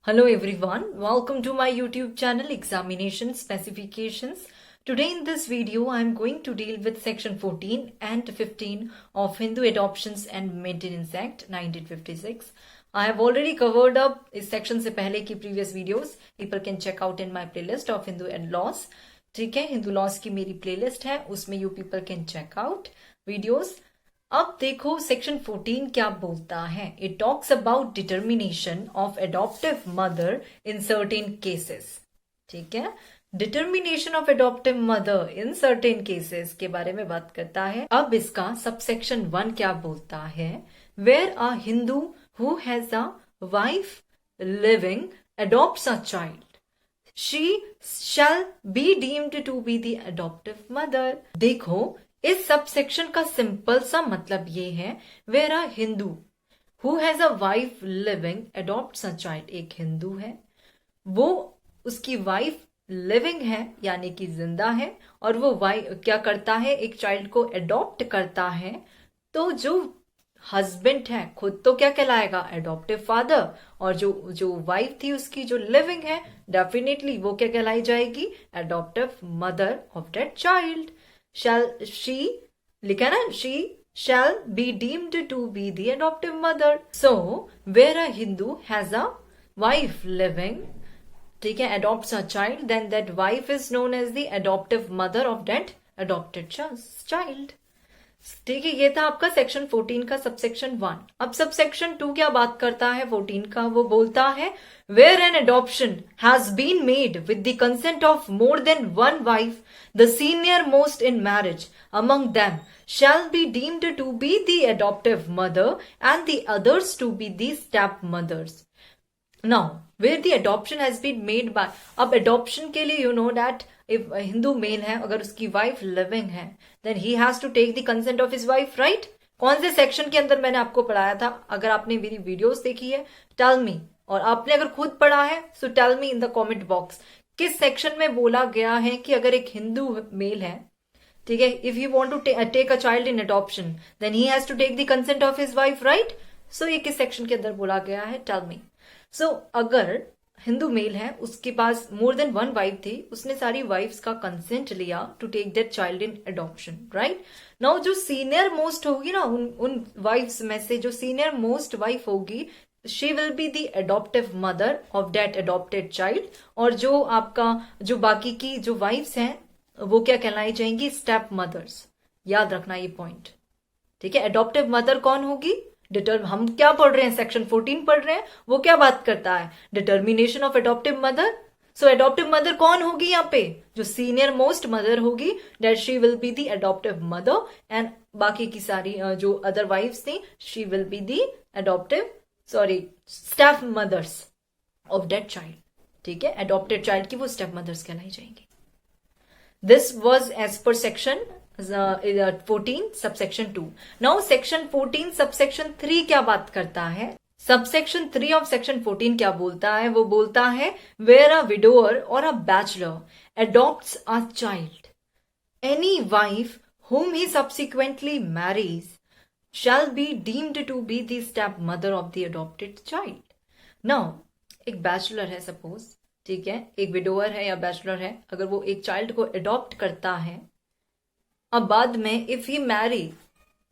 Hello everyone, welcome to my YouTube channel Examination Specifications. Today in this video I am going to deal with section 14 and 15 of Hindu Adoptions and Maintenance Act 1956. I have already covered up इस section से पहले की previous videos. People can check out in my playlist of Hindu and laws. ठीक है, Hindu laws की मेरी playlist है, उसमें you people can check out videos. अब देखो सेक्शन 14 क्या बोलता है. It talks about determination of adoptive mother in certain cases. ठीक है, determination of adoptive mother in certain cases के बारे में बात करता है. अब इसका सबसेक्शन 1 क्या बोलता है. Where a Hindu who has a wife living adopts a child, she shall be deemed to be the adoptive mother. देखो, इस सबसेक्शन का सिंपल सा मतलब ये है, where a Hindu who has a wife living adopts a child. एक हिंदू है, वो उसकी वाइफ लिविंग है यानी कि जिंदा है, और वो वाइफ क्या करता है, एक चाइल्ड को एडॉप्ट करता है. तो जो हस्बैंड है खुद तो क्या कहलाएगा, एडॉप्टिव फादर, और जो वाइफ थी उसकी जो लिविंग है, डेफिनेटली वो क्या कहलाई जाएगी, adaptive mother of that child. she लिखा ना, she shall be deemed to be the adoptive mother. So where a Hindu has a wife living, ठीक है, adopts a child, then that wife is known as the adoptive mother of that adopted child. ठीक है, ये था आपका section 14 का subsection 1. अब subsection 2 क्या बात करता है 14 का. वो बोलता है where an adoption has been made with the consent of more than one wife, the senior most in marriage among them shall be deemed to be the adoptive mother and the others to be the step mothers. Now where the adoption has been made by, अब adoption के लिए you know that if a Hindu male है, अगर उसकी wife living है, then he has to take the consent of his wife, right? कौन से section के अंदर मैंने आपको पढ़ाया था, अगर आपने मेरी वीडियोस देखी है टेल मी, और आपने अगर खुद पढ़ा है so tell me in the comment box, किस सेक्शन में बोला गया है कि अगर एक हिंदू मेल है, ठीक है, if you want to take a child in adoption then he has to take the consent of his wife, right? So ये किस सेक्शन के अंदर बोला गया है, टेल मी. सो अगर हिंदू मेल है, उसके पास मोर देन वन वाइफ थी, उसने सारी वाइफ्स का कंसेंट लिया to take that child in adoption, right? Now जो सीनियर मोस्ट होगी ना, उन वाइफ्स में से जो सीनियर मोस्ट वाइफ होगी, she will be the adoptive mother of that adopted child. और जो आपका जो बाकी की जो वाइफ्स हैं वो क्या कहलाई जाएंगी, स्टेप मदर्स. याद रखना ये पॉइंट, ठीक है. एडॉप्टिव मदर कौन होगी, हम क्या पढ़ रहे हैं, सेक्शन 14 पढ़ रहे हैं, वो क्या बात करता है, determination of adoptive mother. So adoptive mother कौन होगी यहाँ पे, जो सीनियर मोस्ट मदर होगी, that she will be the adoptive mother, and बाकी की सारी जो अदर वाइफ्स थी, she will be the adoptive step mothers of that child. ठीक है, एडॉप्टेड चाइल्ड की वो स्टेप मदर्स कहलाई जाएंगी. This was as per section 14 subsection 2. Now section 14 subsection 3 क्या बात करता है. सबसेक्शन 3 ऑफ सेक्शन 14 क्या बोलता है, वो बोलता है वेयर अ विडोअर और a bachelor adopts a child, any wife whom he subsequently marries shall be deemed to be the step mother of the adopted child. Now एक बैचलर है suppose, ठीक है, एक विडोअर है या बैचलर है, अगर वो एक चाइल्ड को अडॉप्ट करता है, अब बाद में if he marry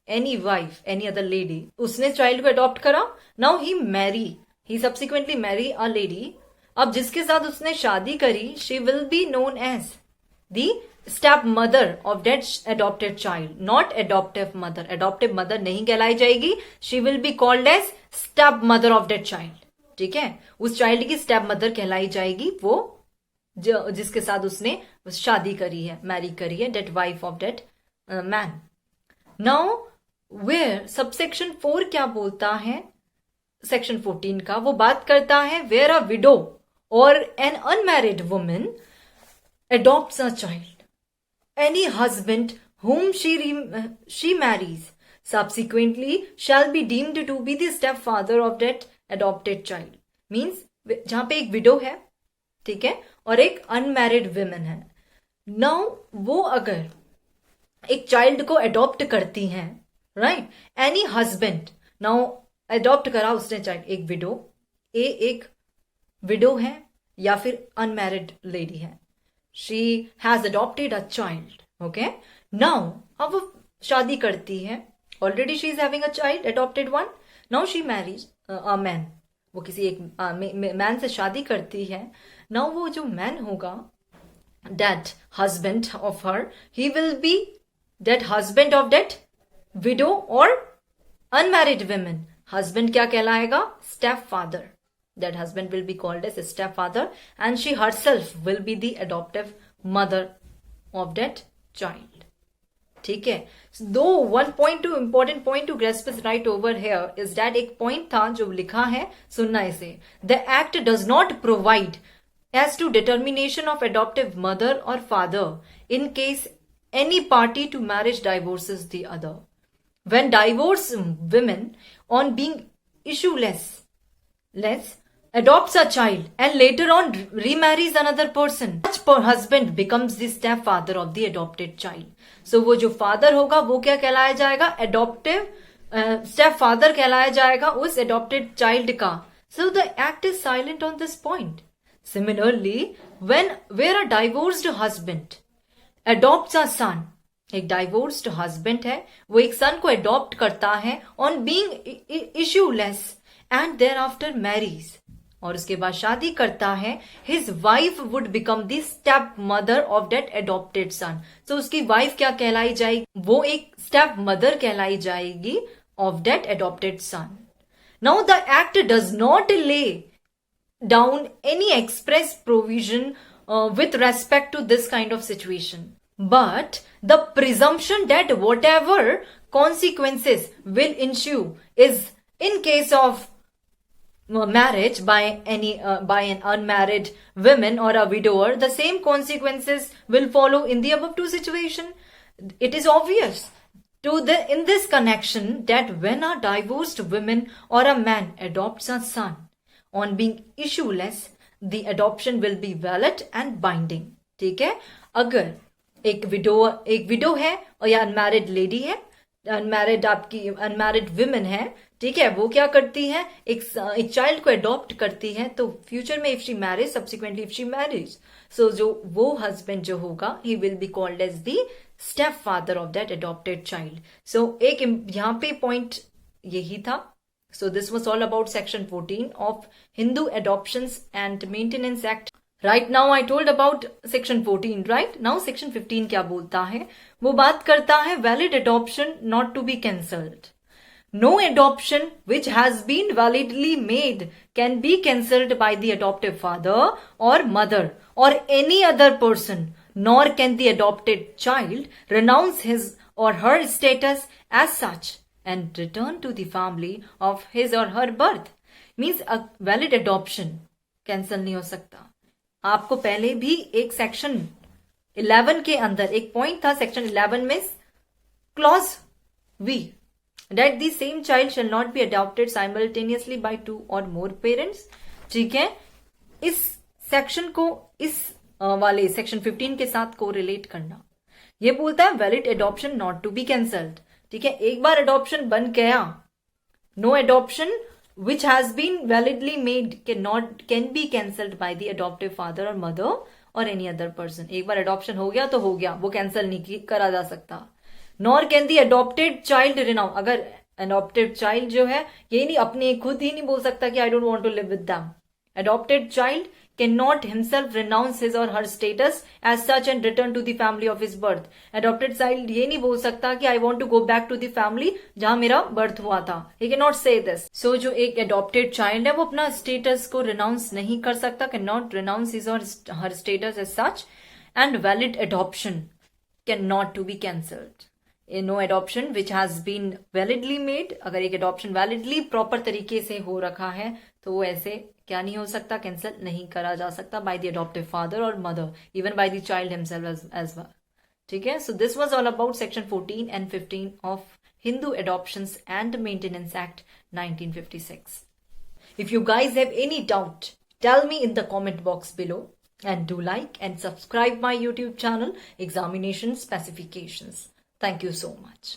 any wife any other lady, उसने चाइल्ड को अडॉप्ट करा, now he subsequently marry a lady, अब जिसके साथ उसने शादी करी, she will be known as the step mother of that adopted child, not adoptive mother. Adoptive mother नहीं कहलाई जाएगी, she will be called as step mother of that child. ठीक है, उस चाइल्ड की स्टेप मदर कहलाई जाएगी वो जिसके साथ उसने शादी करी है, मैरी करी है, that wife of that man. Now where subsection 4 क्या बोलता है सेक्शन 14 का, वो बात करता है वेयर अ विडो और an unmarried women adopts a child, any husband whom she marries subsequently shall be deemed to be the stepfather of that adopted child. Means जहां पे एक विडो है, ठीक है, और एक अनमैरिड विमेन है, नाउ वो अगर एक चाइल्ड को अडॉप्ट करती हैं, right, any husband, now adopt करा उसने चाइल्ड, एक विडो, एक विडो है या फिर अनमैरिड लेडी है, she has adopted a child. Okay, now अब वो शादी करती है, already she is having a child, adopted one. Now she Mary's a man, वो किसी एक मैन से शादी करती है. नाउ वो जो मैन होगा, that husband of her, he will be that husband of that widow or unmarried women. Husband क्या कहलाएगा? Stepfather. That husband will be called as a stepfather, and she herself will be the adoptive mother of that child. ठीक है. दो one point two important point two grasp is right over here is that एक point था जो लिखा है, सुनना इसे. The act does not provide as to determination of adoptive mother or father in case any party to marriage divorces the other. When divorced women on being issueless adopts a child and later on remarries another person, such husband becomes the stepfather of the adopted child. So वो जो father होगा वो क्या कहलाया जाएगा? Adoptive stepfather कहलाया जाएगा उस adopted child का. So the act is silent on this point. Similarly, where a divorced husband adopts a son, एक divorced husband है, वो एक son को adopt करता है on being issueless and thereafter marries, और उसके बाद शादी करता है, his wife would become the step mother of that adopted son. So उसकी wife क्या कहलाई जाएगी? वो एक step mother कहलाई जाएगी of that adopted son. Now the act does not lay down any express provision with respect to this kind of situation, but the presumption that whatever consequences will ensue is in case of marriage by an unmarried woman or a widower, the same consequences will follow in the above two situation. It is obvious in this connection that when a divorced woman or a man adopts a son on being issueless, the adoption will be valid and binding. ठीक है. अगर एक window है और या unmarried lady है, unmarried women है, ठीक है, वो क्या करती है? एक चाइल्ड को अडॉप्ट करती है, तो फ्यूचर में if she marries, subsequently if she marries, so जो वो हस्बैंड जो होगा, he will be called as the step father of that adopted child. So एक यहाँ पे पॉइंट यही था. So this was all about section 14 of Hindu Adoptions and Maintenance Act. Right now I told about section 14, right? Now section 15 क्या बोलता है? वो बात करता है valid adoption not to be cancelled. No adoption which has been validly made can be cancelled by the adoptive father or mother or any other person, nor can the adopted child renounce his or her status as such and return to the family of his or her birth. Means a valid adoption cancel नहीं हो सकता. आपको पहले भी एक section 11 के अंदर एक पॉइंट था, सेक्शन 11 में clause V, that the same child shall not be adopted simultaneously by two or more parents. ठीक है. इस सेक्शन को इस वाले सेक्शन 15 के साथ को रिलेट करना. ये बोलता है valid adoption not to be cancelled. ठीक है. एक बार अडॉप्शन बन गया, no adoption which has been validly made can be cancelled by the adoptive father और मदर और एनी अदर पर्सन. एक बार अडॉप्शन हो गया तो हो गया, वो कैंसिल नहीं करा जा सकता. Nor can the adopted child renounce. अगर अडॉप्टेड चाइल्ड जो है ये नहीं अपने खुद ही नहीं बोल सकता कि I don't want to live with them. Adopted child cannot himself renounce his or her status as such and return to the family of his birth. Adopted child ये नहीं बोल सकता कि I want to go back to the family जहां मेरा birth हुआ था. He cannot say this. So जो एक adopted child है वो अपना status को renounce नहीं कर सकता, cannot renounce his or her status as such, and valid adoption cannot to be cancelled. No adoption which has been validly made, अगर एक adoption validly proper तरीके से हो रखा है तो वो ऐसे क्या नहीं हो सकता, कैंसिल नहीं करा जा सकता बाय द अडॉप्टिव फादर और mother, even by the child himself as well. ठीक है. So this was all about section 14 and 15 ऑफ Hindu adoptions and maintenance act 1956. If you guys have any doubt, tell me in the comment box below, and do like and subscribe my YouTube channel Examination Specifications. Thank you so much.